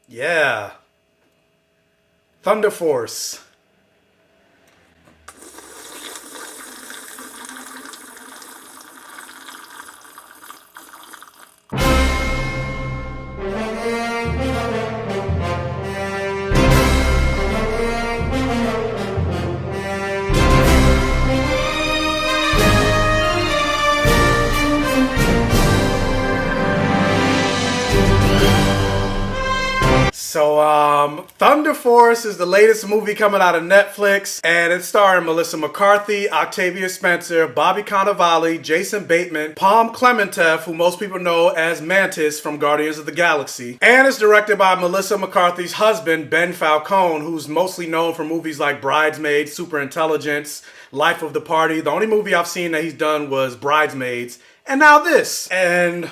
Yeah. Thunder Force. Thunder Force is the latest movie coming out of Netflix, and it's starring Melissa McCarthy, Octavia Spencer, Bobby Cannavale, Jason Bateman, Palm Clementeff, who most people know as Mantis from Guardians of the Galaxy, and it's directed by Melissa McCarthy's husband, Ben Falcone, who's mostly known for movies like Bridesmaids, Superintelligence, Life of the Party. The only movie I've seen that he's done was Bridesmaids, and now this. And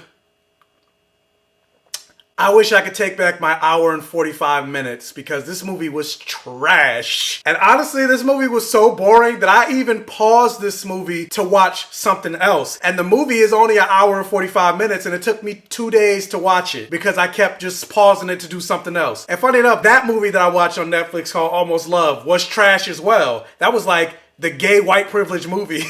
I wish I could take back my hour and 45 minutes because this movie was trash. And honestly, this movie was so boring that I even paused this movie to watch something else. And the movie is only an hour and 45 minutes and it took me 2 days to watch it because I kept just pausing it to do something else. And funny enough, that movie that I watched on Netflix called Almost Love was trash as well. That was like the gay white privilege movie.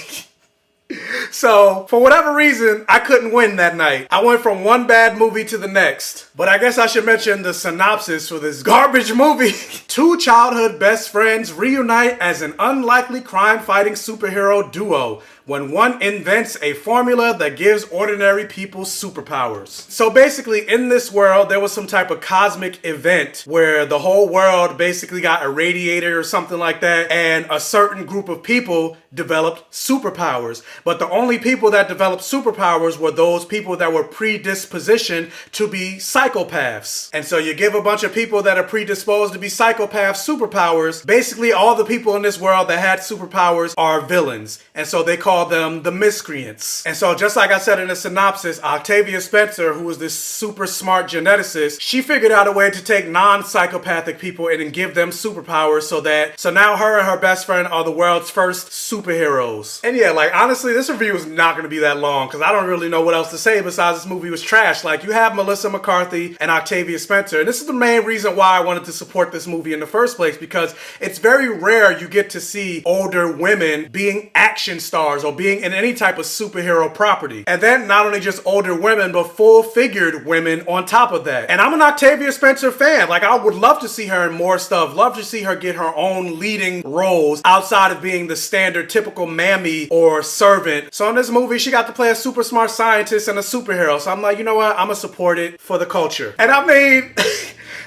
So, for whatever reason, I couldn't win that night. I went from one bad movie to the next. But I guess I should mention the synopsis for this garbage movie. Two childhood best friends reunite as an unlikely crime-fighting superhero duo when one invents a formula that gives ordinary people superpowers. So basically, in this world, there was some type of cosmic event where the whole world basically got irradiated or something like that, and a certain group of people developed superpowers. But the only people that developed superpowers were those people that were predispositioned to be psychopaths. And so you give a bunch of people that are predisposed to be psychopaths superpowers. Basically, all the people in this world that had superpowers are villains. And so they call them the miscreants. And so just like I said in the synopsis, Octavia Spencer, who was this super smart geneticist, she figured out a way to take non-psychopathic people and then give them superpowers so now her and her best friend are the world's first superheroes. And yeah, like honestly, this review is not going to be that long because I don't really know what else to say besides this movie was trash. Like, you have Melissa McCarthy and Octavia Spencer, and this is the main reason why I wanted to support this movie in the first place, because it's very rare you get to see older women being action stars or being in any type of superhero property. And then not only just older women, but full-figured women on top of that. And I'm an Octavia Spencer fan. Like, I would love to see her in more stuff. Love to see her get her own leading roles outside of being the standard typical mammy or servant. So in this movie, she got to play a super smart scientist and a superhero. So I'm like, you know what? I'm gonna support it for the culture. And I mean,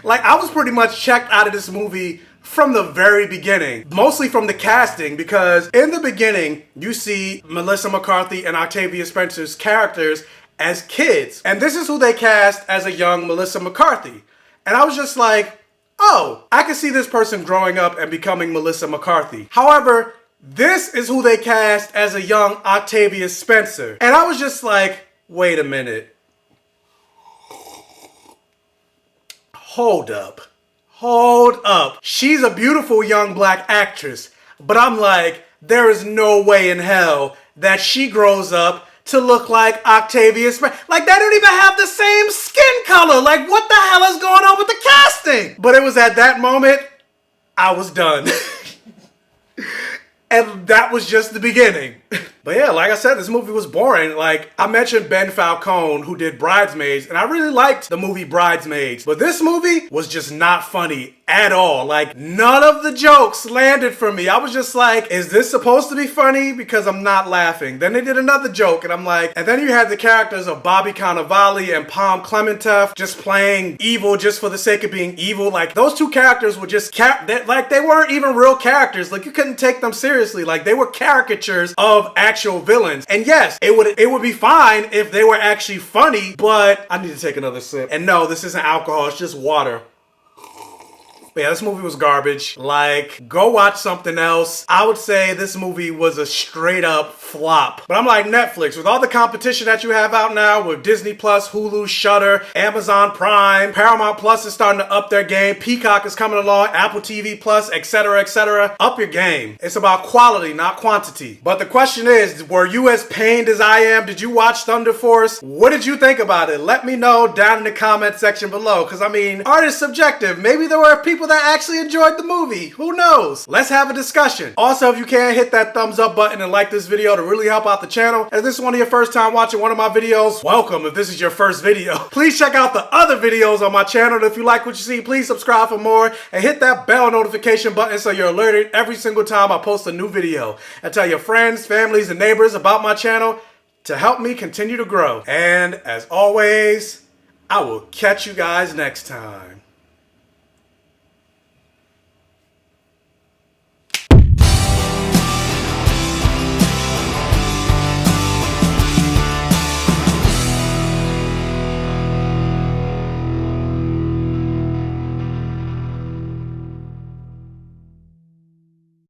like, I was pretty much checked out of this movie from the very beginning, mostly from the casting, because in the beginning, you see Melissa McCarthy and Octavia Spencer's characters as kids. And this is who they cast as a young Melissa McCarthy. And I was just like, oh, I can see this person growing up and becoming Melissa McCarthy. However, this is who they cast as a young Octavia Spencer. And I was just like, wait a minute. Hold up. Hold up. She's a beautiful young black actress, but I'm like, there is no way in hell that she grows up to look like Octavia Spencer. Like, they don't even have the same skin color. Like, what the hell is going on with the casting? But it was at that moment, I was done. And that was just the beginning. But yeah, like I said, this movie was boring. Like, I mentioned Ben Falcone, who did Bridesmaids, and I really liked the movie Bridesmaids. But this movie was just not funny at all. Like, none of the jokes landed for me. I was just like, is this supposed to be funny? Because I'm not laughing. Then they did another joke, and I'm like, and then you had the characters of Bobby Cannavale and Palm Clementeff just playing evil just for the sake of being evil. Like, those two characters were just, they weren't even real characters. Like, you couldn't take them seriously. Like, they were caricatures of actual villains. And yes, it would be fine if they were actually funny, but I need to take another sip. And no, this isn't alcohol, it's just water. But yeah, this movie was garbage. Like, go watch something else. I would say this movie was a straight up flop. But I'm like Netflix, with all the competition that you have out now with Disney Plus, Hulu, Shudder, Amazon Prime, Paramount Plus is starting to up their game, Peacock is coming along, Apple TV Plus, etc., etc. Up your game. It's about quality, not quantity. But the question is, were you as pained as I am? Did you watch Thunder Force? What did you think about it? Let me know down in the comment section below, because I mean, art is subjective. Maybe there were people that actually enjoyed the movie. Who knows? Let's have a discussion. Also, if you can, hit that thumbs up button and like this video to really help out the channel. If this is one of your first time watching one of my videos, welcome. If this is your first video, please check out the other videos on my channel. And if you like what you see, please subscribe for more and hit that bell notification button so you're alerted every single time I post a new video. And tell your friends, families, and neighbors about my channel to help me continue to grow. And as always, I will catch you guys next time.